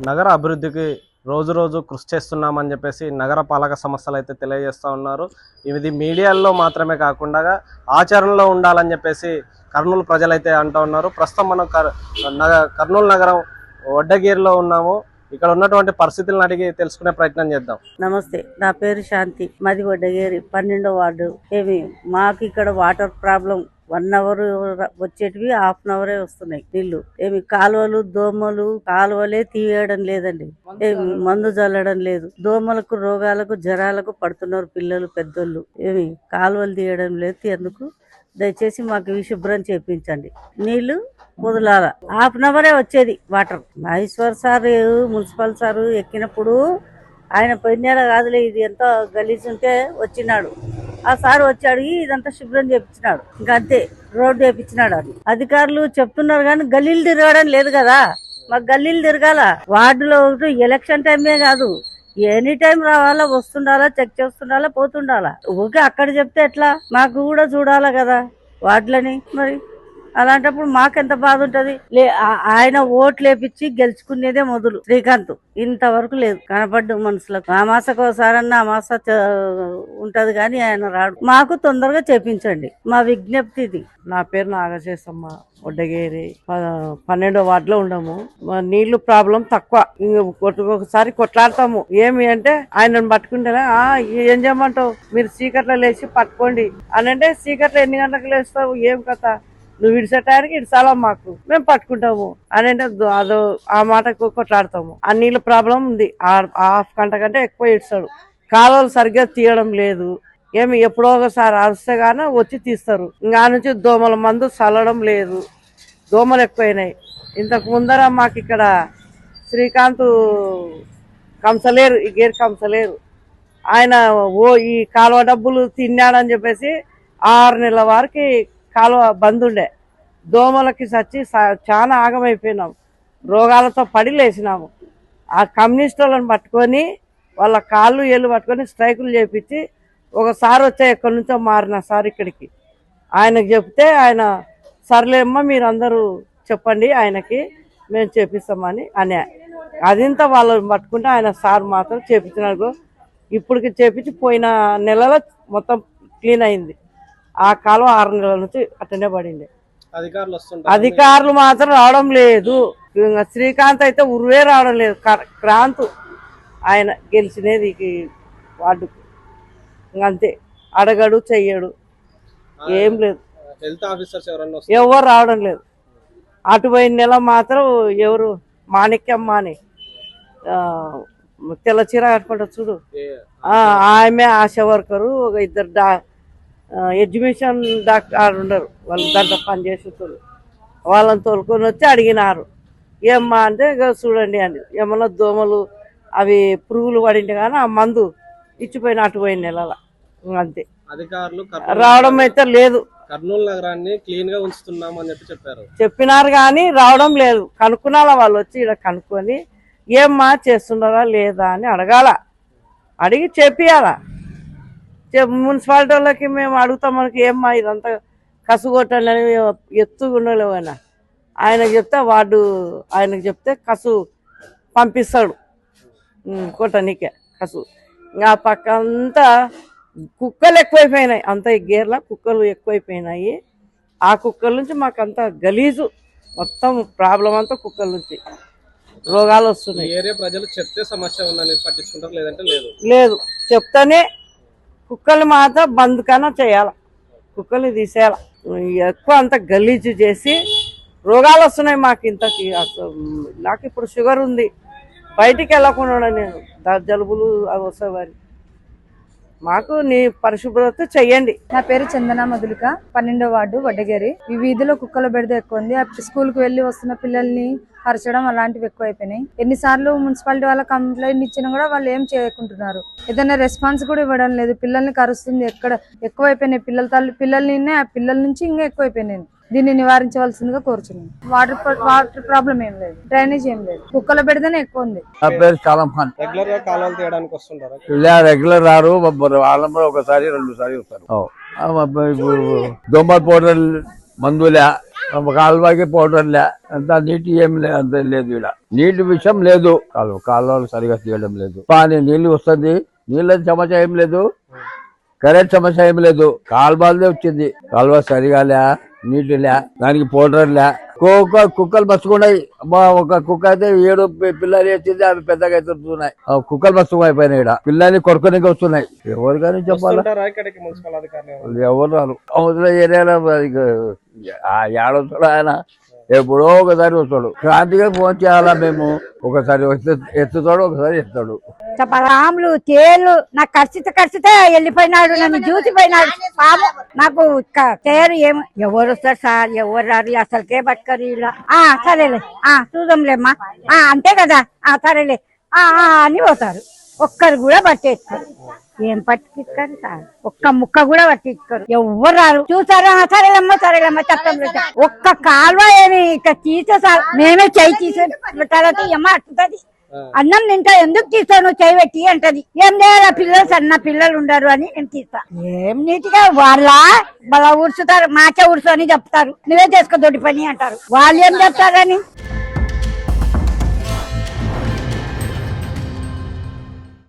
నగర అభివృద్ధికి రోజు రోజు కృషి చేస్తున్నామని చెప్పేసి నగర పాలక సంస్థలు అయితే తెలియజేస్తూ ఉన్నారు. ఇది మీడియాల్లో మాత్రమే కాకుండా ఆచరణలో ఉండాలని చెప్పేసి కర్నూలు ప్రజలైతే అంటూ ఉన్నారు. ప్రస్తుతం మనం కర్నూలు నగరం వడ్డగేరిలో ఉన్నాము. ఇక్కడ ఉన్నటువంటి పరిస్థితులను అడిగి తెలుసుకునే ప్రయత్నం చేద్దాం. నమస్తే, నా పేరు శాంతి, మాది వడ్డగేరి 12వ వార్డు. మాకు ఇక్కడ వాటర్ ప్రాబ్లం 1 అవర్ వచ్చేటివి 1/2 అవరే వస్తున్నాయి నీళ్లు. కాలువలు దోమలు, కాలువలే తీయడం లేదండి. మందు చల్లడం లేదు. దోమలకు రోగాలకు జ్వరాలకు పడుతున్నారు పిల్లలు పెద్దోళ్ళు. కాలువలు తీయడం లేదు. ఎందుకు దయచేసి మాకు ఇవి శుభ్రం చేపించండి. నీళ్లు వదలాల 1/2 అవరే వచ్చేది water. Maheshwar sir municipal sir ఎక్కినప్పుడు ఆయన పోయిన కాదులే, ఇది ఎంతో గలీజ్ ఉంటే వచ్చినాడు. ఆ సార్ వచ్చి అడిగి ఇదంతా శుభ్రం చేపించినాడు. ఇంకా అంతే, రోడ్డు వేపించినాడు. అని అధికారులు చెప్తున్నారు కానీ గల్లీలు తిరగడం లేదు కదా. మాకు గల్లీలు తిరగాల. వార్డులో ఎలక్షన్ టైమే కాదు, ఎనీ టైం రావాలా, వస్తుండాలా, చెక్ చేస్తుండాలా, పోతుండాలా. ఊరికే అక్కడ చెప్తే ఎట్లా? మాకు కూడా చూడాలా కదా వార్డులని. మరి అలాంటప్పుడు మాకెంత బాధ ఉంటది. ఆయన ఓట్లు వేపించి గెలుచుకునేదే మొదలు. శ్రీకాంత్ ఇంతవరకు లేదు, కనపడ్డు మనుషులకు. అమాసకోసారన్నా అమాస ఉంటది కానీ ఆయన రాడు. మాకు తొందరగా చేపించండి, మా విజ్ఞప్తి ఇది. నా పేరు నాగశేషమ్మ, వడ్డగేరి 12వ వార్డులో ఉండము. నీళ్లు ప్రాబ్లం తక్కువ. ఒకసారి కొట్లాడతాము. ఏమి అంటే ఆయనను పట్టుకుంటేనే ఏం చేయమంటావు, మీరు చీకట్లో లేచి పట్టుకోండి అని అంటే, చీకట్లో ఎన్ని గంటలకు లేస్తావు, ఏం కథ, నువ్వు ఇడిసేటానికి ఇడిసాలా, మాకు మేము పట్టుకుంటాము అని అంటే అదో ఆ మాటకు కొట్లాడతాము. ఆ నీళ్ళ ప్రాబ్లం ఉంది. 1/2 గంట కంటే ఎక్కువ ఇడిస్తాడు. కాలువలు సరిగ్గా తీయడం లేదు. ఎప్పుడో ఒకసారి అరిస్తే గానీ వచ్చి తీస్తారు. ఇంకా నుంచి దోమల మందు చల్లడం లేదు. దోమలు ఎక్కువైనాయి. ఇంతకు ముందర మాకు ఇక్కడ శ్రీకాంత్ కంసలేరు, ఈ గేరు కంసలేరు, ఆయన ఈ కాలువ డబ్బులు తిన్నాడని చెప్పేసి 6 నెలల వారికి కాలువ బంద్ ఉండే. దోమలకి సచ్చి చాలా ఆగమైపోయినాం. రోగాలతో పడి లేచినాము. ఆ కమ్యూనిస్ట్ వాళ్ళని పట్టుకొని వాళ్ళ కాళ్ళు ఏళ్ళు పట్టుకొని స్ట్రైకులు చేపించి ఒకసారి వచ్చే ఎక్కడి నుంచో మారిన సార్ ఇక్కడికి. ఆయనకు చెప్తే ఆయన సర్లేమ్మా మీరందరూ చెప్పండి ఆయనకి, మేము చేపిస్తామని అనే. అదింత వాళ్ళని పట్టుకుంటే ఆయన సార్ మాత్రం చేపించినాడు. ఇప్పటికి చేపించి పోయిన నెలలో మొత్తం క్లీన్ అయింది. ఆ కాలం 6 నెలల నుంచి అట్టనే పడింది. అధికారులు మాత్రం రావడం లేదు. శ్రీకాంత్ అయితే ఉరువే రావడం లేదు. క్రాంత్ ఆయన గెలిచినది వార్డుకు. అంతే, అడగడు చెయ్యడు, ఏం లేదు. ఎవరు రావడం లేదు. అటు పోయిన నెల మాత్రం ఎవరు మాణిక్యమ్మ అని తెల్ల చీర కట్టుకుంటా చూడు, ఆమె ఆశా వర్కరు, ఒక 2 ఎడ్యుకేషన్ డాక్టర్ ఉండరు, వాళ్ళు దాంట్లో పనిచేసేటోళ్ళు, వాళ్ళని తోలుకొని వచ్చి అడిగినారు. ఏమ్మా అంటే చూడండి అని, ఏమన్నా దోమలు అవి పురుగులు పడింటే కానీ ఆ మందు ఇచ్చిపోయిన అటు పోయిన నెలల. అంతే, అధికారులు రావడం అయితే లేదు. కర్నూలు నగరాన్ని క్లీన్ గా ఉంచుతున్నాం అని చెప్పినారు కానీ రావడం లేదు. కనుక్కున్నాలా, వాళ్ళు వచ్చి ఇక్కడ కనుక్కొని ఏమ్మా చేస్తున్నారా లేదా అని అడగాల, అడిగి చెప్పియాలా. మున్సిపాలిటీ వాళ్ళకి మేము అడుగుతాం, మనకి ఏమ్మా ఇదంతా కసుగొట్టండి అని ఎత్తుకుండలేవైనా ఆయనకు చెప్తే ఆయనకు చెప్తే కసు పంపిస్తాడు కొట్టనికే కసు. ఇంకా పక్క అంతా కుక్కలు ఎక్కువైపోయినాయి. అంతా ఈ గేర్ల కుక్కలు ఎక్కువైపోయినాయి. ఆ కుక్కల నుంచి మాకు అంతా గలీజు, మొత్తం ప్రాబ్లం అంతా కుక్కల నుంచి రోగాలు వస్తున్నాయి. ఏరియా ప్రజలు చెప్తే సమస్య ఉందని పట్టించుకుంటారు, లేదంటే లేదు. చెప్తానే కుక్కలు మాత్రం బంద్ కన్నా చేయాల, కుక్కలు తీసేయాల. ఎక్కువ అంత గలీజు చేసి రోగాలు వస్తున్నాయి మాకు. ఇంతకి నాకు ఇప్పుడు షుగర్ ఉంది, బయటికి వెళ్ళకుండా నేను జలుబులు అవి వస్తాయి. మాకు నీ పరిశుభ్రత చెయ్యండి. నా పేరు చందన మధులిక, 12వ వార్డు వడ్డగేరి. ఈ వీధిలో కుక్కల బెడద ఎక్కువ ఉంది. స్కూల్ కు వెళ్లి వస్తున్న పిల్లల్ని కరచడం అలాంటివి ఎక్కువైపోయినాయి. ఎన్నిసార్లు మున్సిపాలిటీ వాళ్ళ కంప్లైంట్ ఇచ్చినా కూడా వాళ్ళు ఏం చేయకుంటున్నారు. ఏదైనా రెస్పాన్స్ కూడా ఇవ్వడం లేదు. పిల్లల్ని కరుస్తుంది, ఎక్కడ ఎక్కువైపోయినాయి. పిల్లల్ని ఆ పిల్లల నుంచి ఇంకా ఎక్కువైపోయినాయి. దీన్ని నివారించవలసిందిగా కోరుచున్నాను. వాటర్ ప్రాబ్లం ఏం లేదు, డ్రైనేజ్ ఏం లేదు, కుక్కల బెడదనే ఎక్కువ ఉంది. నా పేరు చాలం ఖాన్. రెగ్యులర్ రారు, వాళ్ళంలో ఒకసారి 2 సార్లు వస్తారు. దోమల పౌడర్ మందులే కాలువకి పౌడర్లే అంత నీటి ఏం అంత లేదు ఇక్కడ నీటి విషయం లేదు కాలువలు సరిగా తీయడం లేదు పానీ నీళ్లు వస్తుంది నీళ్ళ సమస్య ఏం లేదు కరెంట్ సమస్య ఏం లేదు కాలువలదే వచ్చింది కాలువ సరిగా లే నీటి లే దానికి పౌడర్ లే కుక్కలు మస్తుకున్నాయి ఒక కుక్క అయితే 7 పిల్లలు వేసింది అవి పెద్దగా అవుతున్నాయి కుక్కలు మస్తు అయిపోయినాయి ఇక్కడ పిల్లల్ని కొడుకునికి వస్తున్నాయి ఎవరికైనా చెప్పాలి ఎవరు రారు అవతల ఏరియాలో ఏడొస్తాడు ఆయన ఎప్పుడో ఒకసారి వస్తాడు క్రాంతిగా ఫోన్ చేయాలా మేము ఒకసారి ఎత్తుతాడు ఒకసారి ఎత్తాడు పాములు తేలు నాకు ఖర్చుతే వెళ్ళిపోయినాడు నన్ను చూసిపోయినాడు పాము నాకు తేరు ఏమో ఎవరు వస్తారు సార్ ఎవరు రారు అసలుకే పట్టుకరు ఇలా సరేలే చూద్దాంలేమ్మా అంతే కదా సరేలే అని పోతారు ఒక్కరు కూడా పట్టేస్తారు ఏం పట్టిస్తారు సార్ ఒక్క ముక్క కూడా పట్టించుకోరు ఎవరు రారు చూసారా సరేలమ్మా చెప్పండి ఒక్క కాలువ ఏమి ఇక తీసే సార్ మేమే చెయ్యి తీసే తర్వాత ఏమో అట్టుతుంది అన్నం తింటా ఎందుకు తీస్తాను చెయ్యి పెట్టి అంటది ఏం చేయాలి పిల్లలు సన్న పిల్లలు ఉండరు అని నేను తీస్తా ఏం నీటిగా వాళ్ళ ఊడ్చుతారు మాకే ఊడ్చు అని చెప్తారు నువ్వే చేసుకో దొడ్డి పని అంటారు వాళ్ళు ఏం చెప్తారని